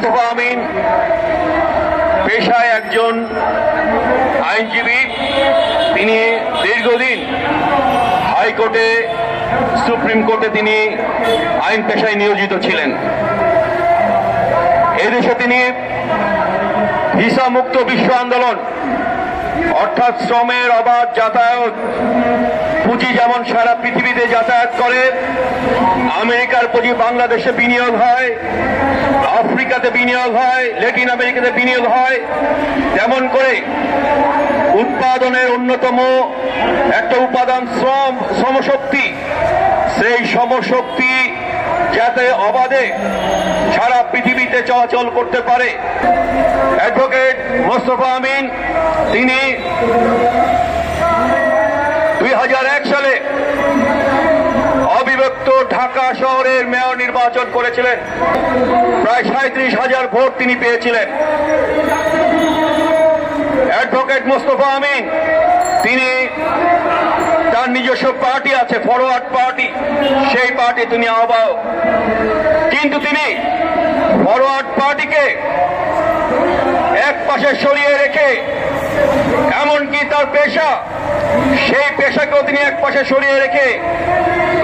মোস্তফা আমিন পেশায় একজন আইনজীবী। তিনি দীর্ঘদিন হাইকোর্টে, সুপ্রিম কোর্টে তিনি আইন পেশায় নিয়োজিত ছিলেন। এদেশে তিনি ভিসা মুক্ত বিশ্ব আন্দোলন, অর্থাৎ শ্রমের অবাধ যাতায়াত, পুঁজি যেমন সারা পৃথিবীতে যাতায়াত করে, আমেরিকার পুঁজি বাংলাদেশে বিনিয়োগ হয়, আফ্রিকাতে বিনিয়োগ হয়, ল্যাটিন আমেরিকাতে বিনিয়োগ হয়, তেমন করে উৎপাদনের অন্যতম একটা উপাদান শ্রমশক্তি। সেই শ্রমশক্তি যাতে অবাধে সারা পৃথিবীতে চলাচল করতে পারে, অ্যাডভোকেট মোস্তফা আমিন তিনি 2001 সালে অবিভক্ত ঢাকা শহরের মেয়র নির্বাচন করেছিলেন। প্রায় 37,000 ভোট তিনি পেয়েছিলেন। অ্যাডভোকেট মোস্তফা আমিন তিনি তার নিজস্ব পার্টি আছে, ফরওয়ার্ড পার্টি, সেই পার্টি তিনি আহ্বায়ক। কিন্তু তিনি ফরওয়ার্ড পার্টিকে এক পাশে সরিয়ে রেখে, এমনকি তার পেশা, সেই পেশাকেও তিনি এক পাশে সরিয়ে রেখে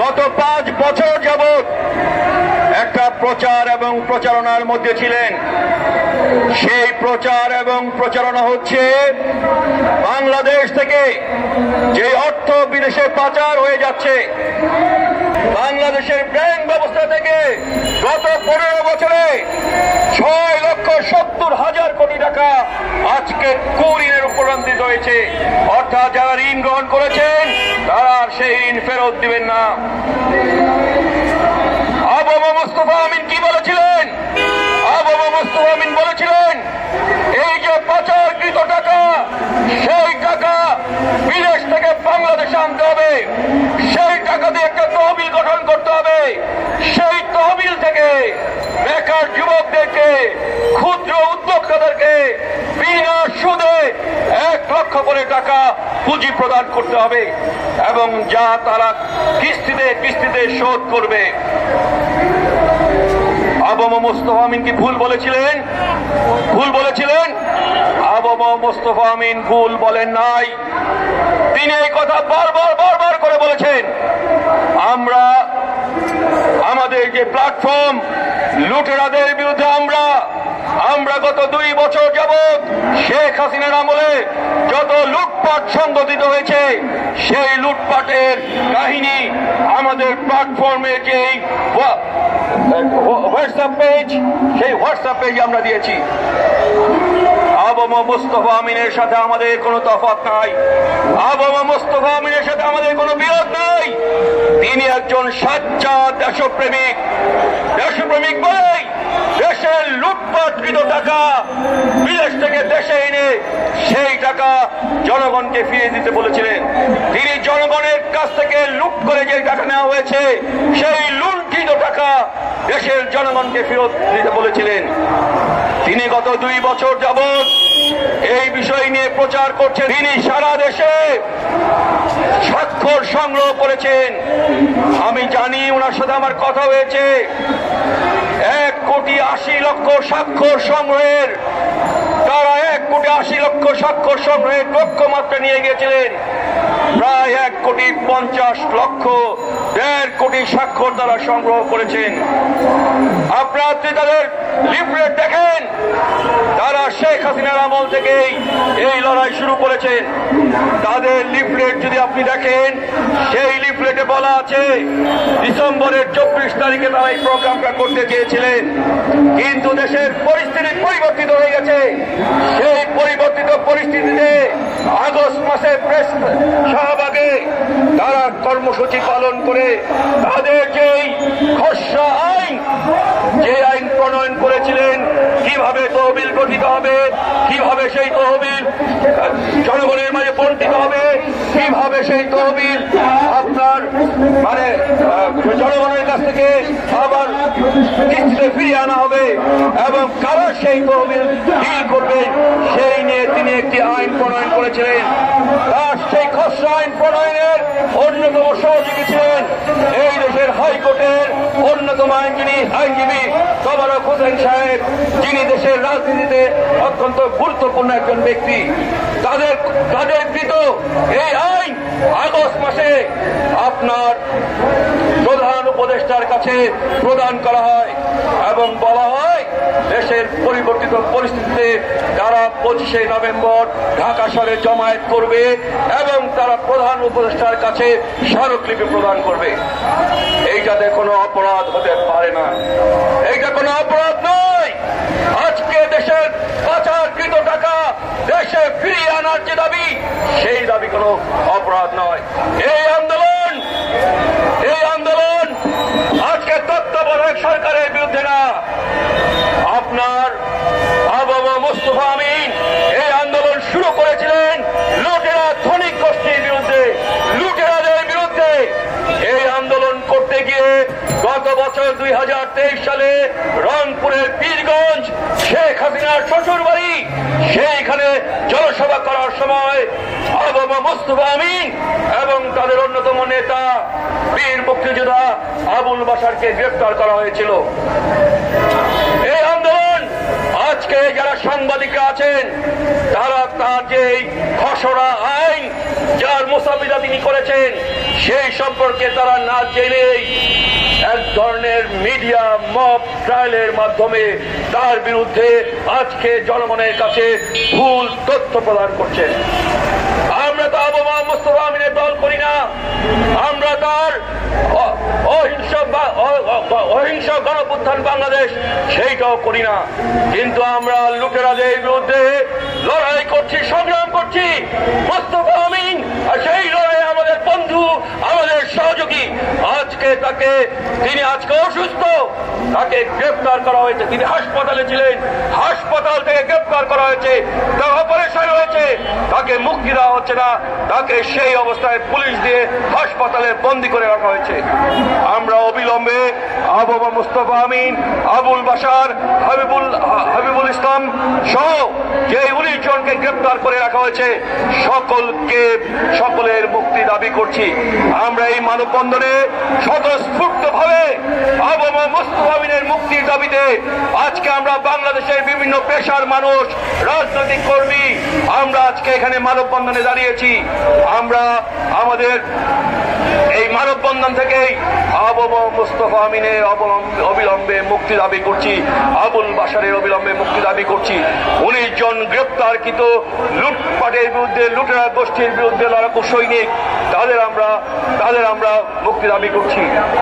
গত 5 বছর যাবৎ একটা প্রচার এবং প্রচারণার মধ্যে ছিলেন। সেই প্রচার এবং প্রচারণা হচ্ছে বাংলাদেশ থেকে যে অর্থ বিদেশে পাচার হয়ে যাচ্ছে, বাংলাদেশের ব্যাংক ব্যবস্থা থেকে গত 15 বছরে 6,70,000 কোটি টাকা আজকে কুঋণে রূপান্তরিত হয়েছে। অর্থাৎ যারা ঋণ গ্রহণ করেছেন তারা সেই ঋণ ফেরত দিবেন না। আবু মোস্তফা আমিন কি বলেছিলেন? আবু মোস্তফা আমিন বলেছিলেন, এই যে পাচারকৃত টাকা, সেই টাকা বিদেশ থেকে বাংলাদেশে আনতে হবে, সেই টাকা দিয়ে একটা তহবিল গঠন করতে হবে, সেই তহবিল থেকে বেকার যুবকদেরকে, ক্ষুদ্র উদ্যোক্তাদেরকে বিনা সুদে 1 লক্ষ করে টাকা পুঁজি প্রদান করতে হবে এবং যা তারা কিস্তিতে কিস্তিতে শোধ করবে। আবু মোস্তফা আমিন কি ভুল বলেছিলেন? ভুল বলেছিলেন? আবু মোস্তফা আমিন ভুল বলেন নাই। তিনি এই কথা বারবার করে বলেছেন। আমরা আমাদের যে প্ল্যাটফর্ম, লুটেরাদের বিরুদ্ধে আমরা গত 2 বছর যাবৎ শেখ হাসিনার আমলে যত লুটপাট সংঘটিত হয়েছে, সেই লুটপাটের কাহিনী আমাদের প্ল্যাটফর্মে যে হোয়াটসঅ্যাপ পেজ, সেই হোয়াটসঅ্যাপ পেজে আমরা দিয়েছি। আবু মোস্তফা আমিনের সাথে আমাদের কোনো তফাৎ নাই, আবু মোস্তফা আমিনের সাথে আমাদের কোনো বিরোধ নাই। তিনি একজন সাচ্চা দেশপ্রেমিক। দেশপ্রেমিক বলেই দেশের লুটপাটকৃত টাকা বিদেশ থেকে দেশে এনে সেই টাকা জনগণকে ফিরিয়ে দিতে বলেছিলেন। তিনি জনগণের কাছ থেকে লুট করে যে টাকা নেওয়া হয়েছে, সেই লুণ্ঠিত টাকা দেশের জনগণকে ফেরত দিতে বলেছিলেন। তিনি গত 2 বছর যাবৎ এই বিষয় নিয়ে প্রচার করছেন। তিনি সারা দেশে স্বাক্ষর সংগ্রহ করেছেন। আমি জানি, ওনার সাথে আমার কথা হয়েছে। 1,80,00,000 স্বাক্ষর সংগ্রহের, তারা 1,80,00,000 স্বাক্ষর সংগ্রহের লক্ষ্যমাত্রা নিয়ে গিয়েছিলেন। প্রায় 1,50,00,000, 1.5 কোটি স্বাক্ষর তারা সংগ্রহ করেছেন। আপনারা তাদের লিফলেট দেখেন, তারা শেখ হাসিনার আমল থেকেই এই লড়াই শুরু করেছেন। তাদের লিফলেট যদি আপনি দেখেন, সেই লিফলেটে বলা আছে ডিসেম্বরের 24 তারিখে তারা এই প্রোগ্রামটা করতে চেয়েছিলেন, কিন্তু দেশের পরিস্থিতি পরিবর্তিত হয়ে গেছে। সেই পরিবর্তিত পরিস্থিতিতে আগস্ট মাসে প্রেস শাহবাগে তারা কর্মসূচি পালন করে তাদের যেই খসড়া আইন, যে আইন প্রণয়ন করেছিলেন, কিভাবে তহবিল গঠিত হবে, কিভাবে সেই তহবিল জনগণের মাঝে বন্টিত হবে, কিভাবে সেই তহবিল আপনার জনগণের কাছ থেকে আবার কিস্তিতে ফিরিয়ে আনা হবে এবং কারা সেই তহবিল ডিল করবে, সেই নিয়ে তিনি একটি আইন প্রণয়ন করেছিলেন। তার সেই খসড়া আইন প্রণয়নের অন্যতম সহযোগী ছিলেন এই দেশের হাইকোর্টের অন্যতম আইনজীবী তোবারক হোসেন সাহেব, যিনি দেশের রাজনীতিতে অত্যন্ত গুরুত্বপূর্ণ একজন ব্যক্তি। তাদের কৃত এই আইন আগস্ট মাসে আপনার প্রধান উপদেষ্টার কাছে প্রদান করা হয় এবং বলা হয় দেশের পরিবর্তিত পরিস্থিতিতে তারা 25শে নভেম্বর ঢাকা শহরে জমায়েত করবে এবং তারা প্রধান উপদেষ্টার কাছে স্মারকলিপি প্রদান করবে। এইটাতে কোনো অপরাধ হতে পারে না, এইটা কোনো অপরাধ নয়। আজকে দেশের পাচারকৃত টাকা দেশে ফিরিয়ে আনার যে দাবি, সেই দাবি কোনো অপরাধ নয়। এই আন্দোলন আজকে তত্ত্বাবধায়ক সরকারের বিরুদ্ধে না, আপনার আবু মুস্তফা আমিন এই আন্দোলন শুরু করেছিলেন লুটেরা ধনিক গোষ্ঠীর বিরুদ্ধে, লুটেরাদের বিরুদ্ধে। এই আন্দোলন করতে গিয়ে গত বছর 2023 সালে রংপুরের পীরগঞ্জ শেখ হাসিনার শ্বশুর বাড়ি, সেইখানে জনসভা করার সময় আবু মুস্তফা আমিন এবং তাদের অন্যতম নেতা বীর মুক্তিযোদ্ধা আবুল বাশারকে গ্রেফতার করা হয়েছিল। এই আন্দোলন আজকে যারা সাংবাদিকরা আছেন তারা তার যে খসড়া আইন যার মোসাবিদা তিনি করেছেন সেই সম্পর্কে তারা না জেনেই এক ধরনের মিডিয়া মব ট্রায়ালের মাধ্যমে তার বিরুদ্ধে আজকে জনগণের কাছে ভুল তথ্য প্রদান করছেন। আমরা তো আবু মুস্তফা আমিনের দল করি না, আমরা তার অহিংস গণপুত্থান বাংলাদেশ সেইটাও করি না, কিন্তু আমরা লুটেরাদের বিরুদ্ধে লড়াই করছি, সংগ্রাম করছি। মুস্তফা আমিন সেই লড়াই আমাদের বন্ধু, আমাদের সহযোগী। তিনি আজকে অসুস্থ, তাকে গ্রেফতার করা হয়েছে, তিনি হাসপাতালে ছিলেন, হাসপাতাল থেকে গ্রেফতার করা হয়েছে, তার অপারেশন হয়েছে, তাকে মুক্তি দেওয়া হচ্ছে না, তাকে সেই অবস্থায় পুলিশ দিয়ে হাসপাতালে বন্দী করে রাখা হয়েছে। আমরা অবিলম্বে আবু মুস্তফা আমিন, আবুল বাশার, হাবিবুল ইসলাম সহ যে 19 জনকে গ্রেফতার করে রাখা হয়েছে সকলের মুক্তি দাবি করছি। আমরা এই মানববন্ধনে স্বতঃস্ফূর্তভাবে আবু মুস্তফা আমিনের মুক্তির দাবিতে আজকে আমরা বাংলাদেশের বিভিন্ন পেশার মানুষ, রাজনৈতিক কর্মী, আমরা আজকে এখানে মানববন্ধনে দাঁড়িয়েছি। আমরা আমাদের এই মানববন্ধন থেকেই আবু মুস্তফা আমিনের অবিলম্বে মুক্তি দাবি করছি, আবুল বাশারের অবিলম্বে মুক্তি দাবি করছি। 19 জন গ্রেপ্তারকৃত লুটপাটের বিরুদ্ধে, লুটেরা গোষ্ঠীর বিরুদ্ধে লড়াকু সৈনিক, তাদের আমরা মুক্তি দাবি করছি।